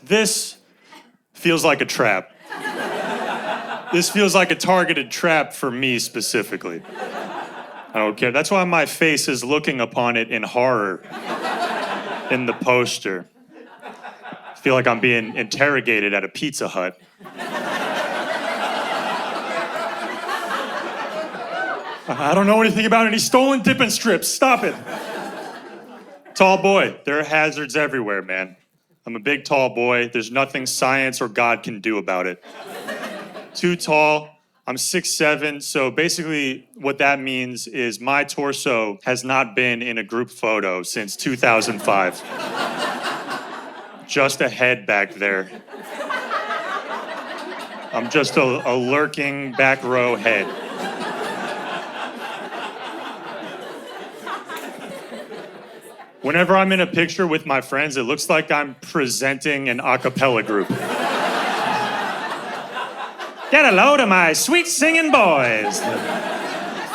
This feels like a trap. This feels like a targeted trap for me specifically. I don't care. That's why my face is looking upon it in horror in the poster. I feel like I'm being interrogated at a Pizza Hut. I don't know anything about any stolen dipping strips. Stop it. Tall boy. There are hazards everywhere, man. I'm a big tall boy. There's nothing science or God can do about it. Too tall. I'm 6'7", so basically what that means is my torso has not been in a group photo since 2005. Just a head back there. I'm just a lurking back row head. Whenever I'm in a picture with my friends, it looks like I'm presenting an a cappella group. Get a load of my sweet singing boys, the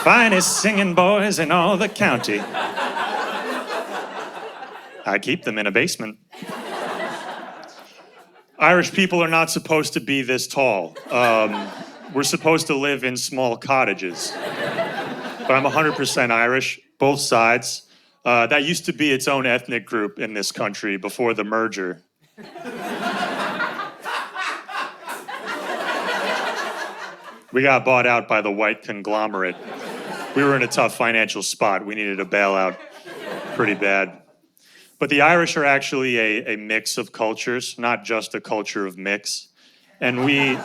finest singing boys in all the county. I keep them in a basement. Irish people are not supposed to be this tall. We're supposed to live in small cottages. But I'm 100% Irish, both sides. That used to be its own ethnic group in this country before the merger. We got bought out by the white conglomerate. We were in a tough financial spot. We needed a bailout pretty bad. But the Irish are actually a mix of cultures, not just a culture of mix. And we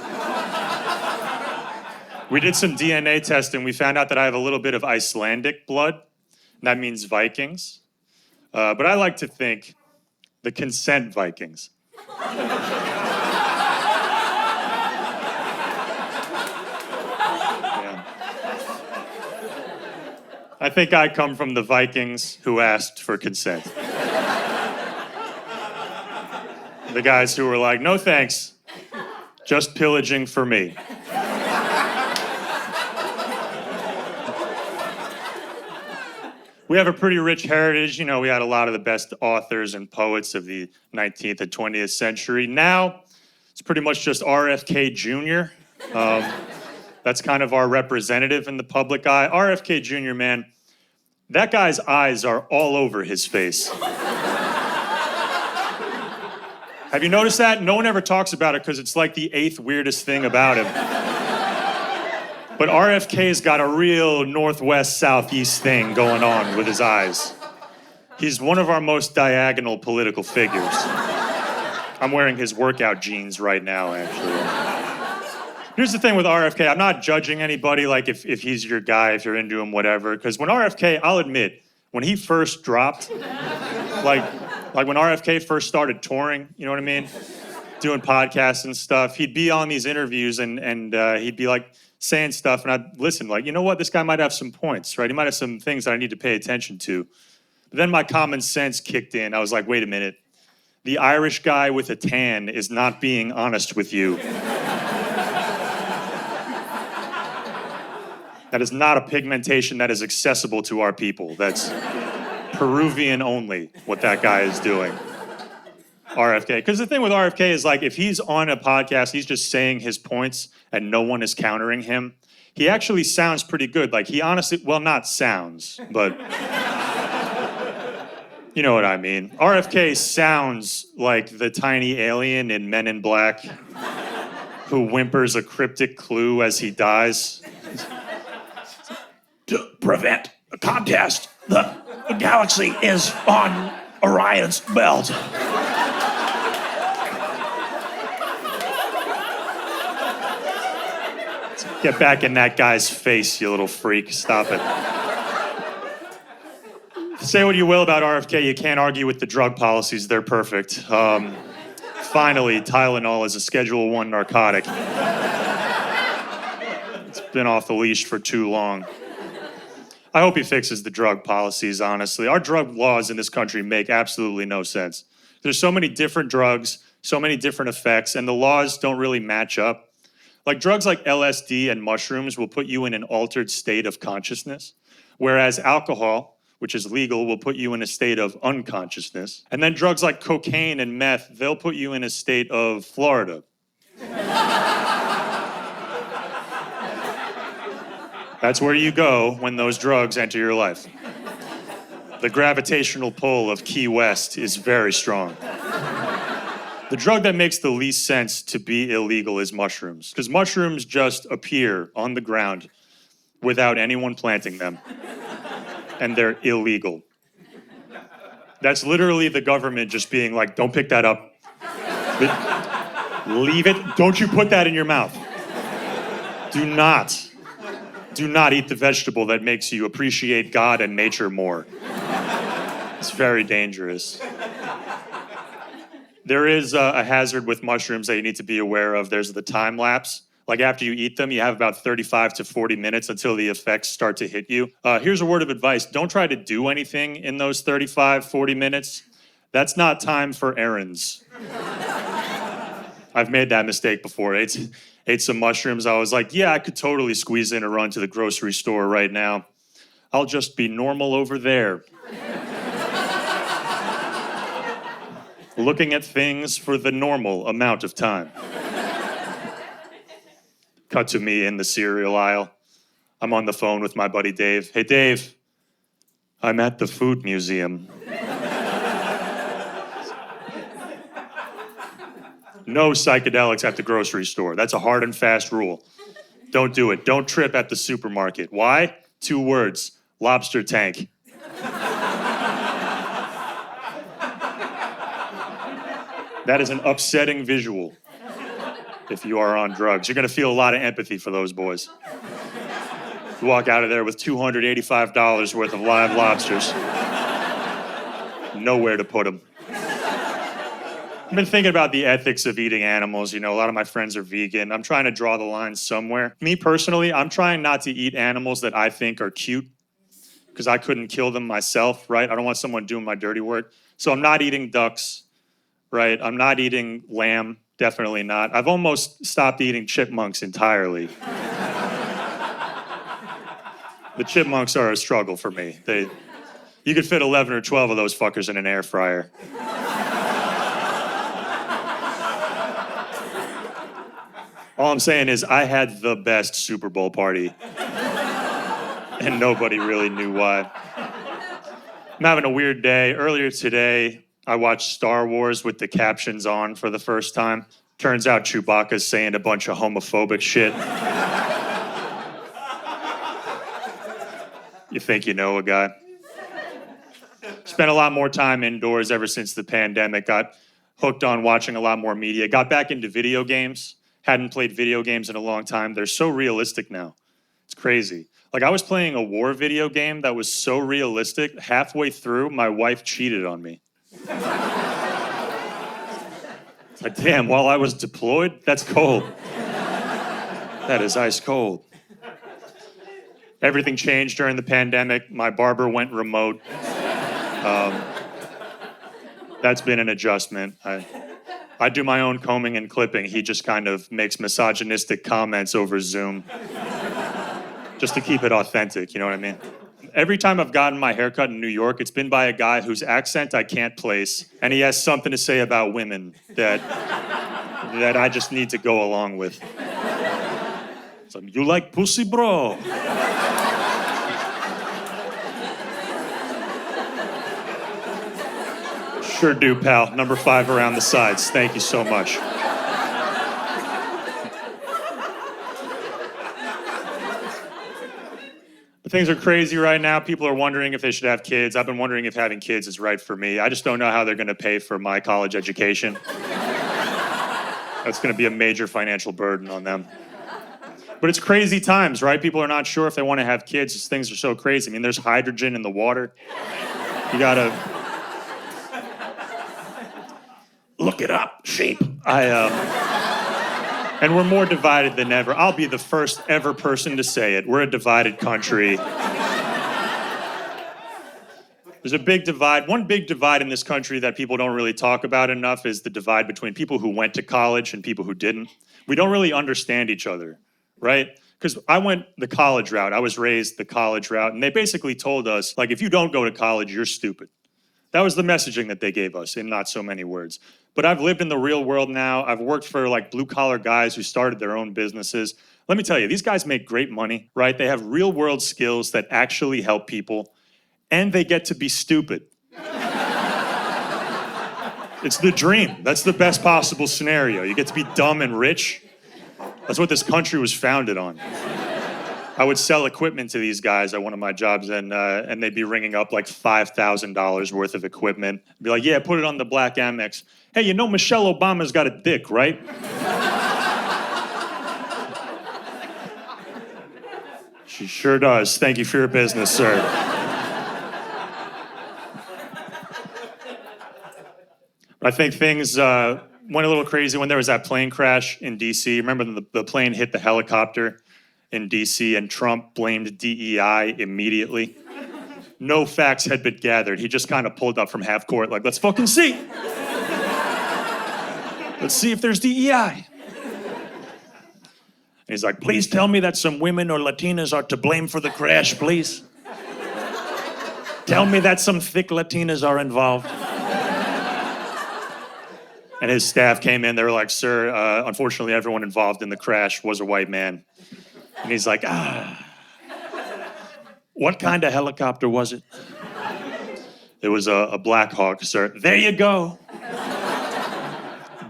did some DNA testing. We found out that I have a little bit of Icelandic blood. And that means Vikings. But I like to think the consent Vikings. I think I come from the Vikings who asked for consent. The guys who were like, no thanks, just pillaging for me. We have a pretty rich heritage. You know, we had a lot of the best authors and poets of the 19th and 20th century. Now, it's pretty much just RFK Jr. That's kind of our representative in the public eye. RFK Jr., man, that guy's eyes are all over his face. Have you noticed that? No one ever talks about it because it's like the 8th weirdest thing about him. But RFK's got a real northwest, southeast thing going on with his eyes. He's one of our most diagonal political figures. I'm wearing his workout jeans right now, actually. Here's the thing with RFK. I'm not judging anybody, like if he's your guy, if you're into him, whatever. Because when RFK, I'll admit, when he first dropped, like when RFK first started touring, you know what I mean? Doing podcasts and stuff, he'd be on these interviews and he'd be like saying stuff, and I'd listen, like, you know what? This guy might have some points, right? He might have some things that I need to pay attention to. But then my common sense kicked in. I was like, wait a minute. The Irish guy with a tan is not being honest with you. That is not a pigmentation that is accessible to our people. That's Peruvian only, what that guy is doing. RFK. Because the thing with RFK is, like, if he's on a podcast, he's just saying his points and no one is countering him. He actually sounds pretty good. Like, he honestly, well, not sounds, but you know what I mean. RFK sounds like the tiny alien in Men in Black who whimpers a cryptic clue as he dies. To prevent a contest, the galaxy is on Orion's belt. Get back in that guy's face, you little freak. Stop it. Say what you will about RFK, you can't argue with the drug policies. They're perfect. Finally, Tylenol is a Schedule I narcotic. It's been off the leash for too long. I hope he fixes the drug policies, honestly. Our drug laws in this country make absolutely no sense. There's so many different drugs, so many different effects, and the laws don't really match up. Like, drugs like LSD and mushrooms will put you in an altered state of consciousness, whereas alcohol which is legal, will put you in a state of unconsciousness. And then drugs like cocaine and meth, they'll put you in a state of Florida. That's where you go when those drugs enter your life. The gravitational pull of Key West is very strong. The drug that makes the least sense to be illegal is mushrooms, because mushrooms just appear on the ground without anyone planting them, and they're illegal. That's literally the government just being like, don't pick that up. Leave it. Don't you put that in your mouth. Do not eat the vegetable that makes you appreciate God and nature more. It's very dangerous. There is a hazard with mushrooms that you need to be aware of. There's the time lapse. Like after you eat them, you have about 35 to 40 minutes until the effects start to hit you. Here's a word of advice. Don't try to do anything in those 35, 40 minutes. That's not time for errands. I've made that mistake before. Ate some mushrooms. I was like, yeah, I could totally squeeze in a run to the grocery store right now. I'll just be normal over there. Looking at things for the normal amount of time. Cut to me in the cereal aisle. I'm on the phone with my buddy Dave. Hey, Dave, I'm at the food museum. No psychedelics at the grocery store. That's a hard and fast rule. Don't do it. Don't trip at the supermarket. Why? 2 words. Lobster tank. That is an upsetting visual if you are on drugs. You're going to feel a lot of empathy for those boys. You walk out of there with $285 worth of live lobsters. Nowhere to put them. I've been thinking about the ethics of eating animals. You know, a lot of my friends are vegan. I'm trying to draw the line somewhere. Me personally, I'm trying not to eat animals that I think are cute because I couldn't kill them myself, right? I don't want someone doing my dirty work. So I'm not eating ducks. Right? I'm not eating lamb, definitely not. I've almost stopped eating chipmunks entirely. The chipmunks are a struggle for me. You could fit 11 or 12 of those fuckers in an air fryer. All I'm saying is I had the best Super Bowl party, and nobody really knew why. I'm having a weird day. Earlier today, I watched Star Wars with the captions on for the first time. Turns out Chewbacca's saying a bunch of homophobic shit. You think you know a guy. Spent a lot more time indoors ever since the pandemic. Got hooked on watching a lot more media. Got back into video games. Hadn't played video games in a long time. They're so realistic now. It's crazy. Like I was playing a war video game that was so realistic. Halfway through, my wife cheated on me. It's like, damn, while I was deployed? That's cold. That is ice cold. Everything changed during the pandemic. My barber went remote. That's been an adjustment. I do my own combing and clipping. He just kind of makes misogynistic comments over Zoom. Just to keep it authentic, you know what I mean? Every time I've gotten my haircut in New York, it's been by a guy whose accent I can't place, and he has something to say about women that I just need to go along with. So, you like pussy, bro? Sure do, pal. Number 5 around the sides. Thank you so much. Things are crazy right now. People are wondering if they should have kids. I've been wondering if having kids is right for me. I just don't know how they're going to pay for my college education. That's going to be a major financial burden on them. But it's crazy times, right? People are not sure if they want to have kids. Things are so crazy. I mean, there's hydrogen in the water. You got to Look it up, sheep. And we're more divided than ever. I'll be the first ever person to say it. We're a divided country. There's a big divide. One big divide in this country that people don't really talk about enough is the divide between people who went to college and people who didn't. We don't really understand each other, right? because I went the college route. I was raised the college route, and they basically told us, like, if you don't go to college, you're stupid. That was the messaging that they gave us in not so many words. But I've lived in the real world now. I've worked for like blue collar guys who started their own businesses. Let me tell you, these guys make great money, right? They have real world skills that actually help people, and they get to be stupid. It's the dream. That's the best possible scenario. You get to be dumb and rich. That's what this country was founded on. I would sell equipment to these guys at one of my jobs, and they'd be ringing up like $5,000 worth of equipment. I'd be like, yeah, put it on the black Amex. Hey, you know Michelle Obama's got a dick, right? She sure does. Thank you for your business, sir. I think things went a little crazy when there was that plane crash in D.C. Remember the plane hit the helicopter in D.C. and Trump blamed DEI immediately. No facts had been gathered. He just kind of pulled up from half court like, let's fucking see. Let's see if there's DEI. And he's like, please tell me that some women or Latinas are to blame for the crash, please. Tell me that some thick Latinas are involved. And his staff came in, they were like, sir, unfortunately everyone involved in the crash was a white man. And he's like, what kind of helicopter was it? It was a Black Hawk, sir. There you go.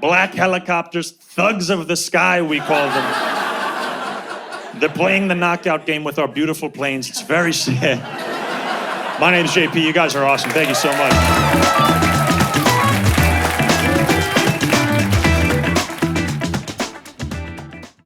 Black helicopters, thugs of the sky, we call them. They're playing the knockout game with our beautiful planes. It's very sad. My name's JP. You guys are awesome. Thank you so much.